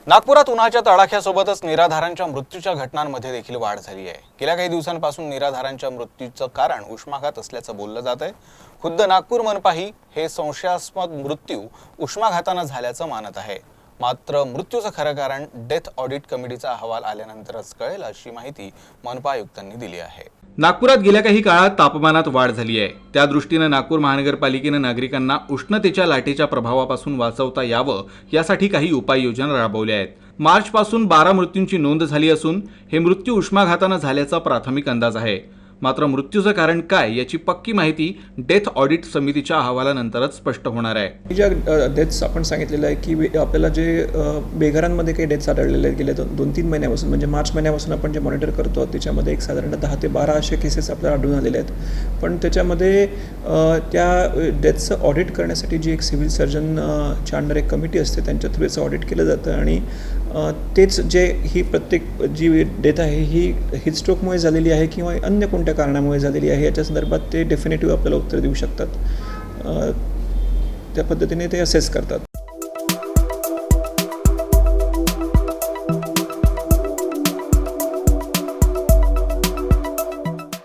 नागपुरात उन्हाच्या तडाख्यासोबतच निराधारांच्या मृत्यूच्या घटनांमध्ये देखील वाढ झाली आहे। गेल्या काही दिवसांपासून निराधारांच्या मृत्यूचं कारण उष्माघात असल्याचं बोललं जात आहे। खुद्द नागपूर मनपाही हे संशयास्पद मृत्यू उष्माघातानं झाल्याचं मानत आहे। मात्र मृत्यूचं खरं कारण डेथ ऑडिट कमिटीचा अहवाल आल्यानंतरच कळेल अशी माहिती मनपा आयुक्तांनी दिली आहे। नागपुरात गेल्या काही काळात तापमानात वाढ झाली आहे। त्या दृष्टीने नागपूर महानगरपालिकेने नागरिकांना उष्णतेच्या लाटेच्या प्रभावापासून वाचवता यावं यासाठी काही उपाययोजना राबवल्या आहेत। मार्च पासून 12 मृत्यूंची नोंद झाली असून हे मृत्यू उष्माघाताने झाल्याचा प्राथमिक अंदाज आहे। मात्र मृत्यूचं कारण काय याची पक्की माहिती डेथ ऑडिट समितीच्या अहवालानंतरच स्पष्ट होणार आहे। ज्या डेथ्स आपण सांगितलेलं आहे की आपल्याला जे बेघरांमध्ये काही डेथ्स आढळलेले आहेत गेल्या 2-3 महिन्यापासून, म्हणजे मार्च महिन्यापासून आपण जे मॉनिटर करतो त्याच्यामध्ये एक साधारण 10 ते 12 असे केसेस आपल्याला आढळून आलेले आहेत। पण त्याच्यामध्ये त्या डेथचं ऑडिट करण्यासाठी जी एक सिव्हिल सर्जनच्या अंडर एक कमिटी असते त्यांच्या थ्रू याचं ऑडिट केलं जातं आणि तेच जे ही प्रत्येक जी डेथ आहे ही हीट स्ट्रोकमुळे झालेली आहे किंवा अन्य कोणत्या कारणामुळे झालेली आहे याच्या संदर्भात ते डेफिनेटिव्ह आपल्याला उत्तर देऊ शकतात। त्या पद्धतीने ते असेस करतात।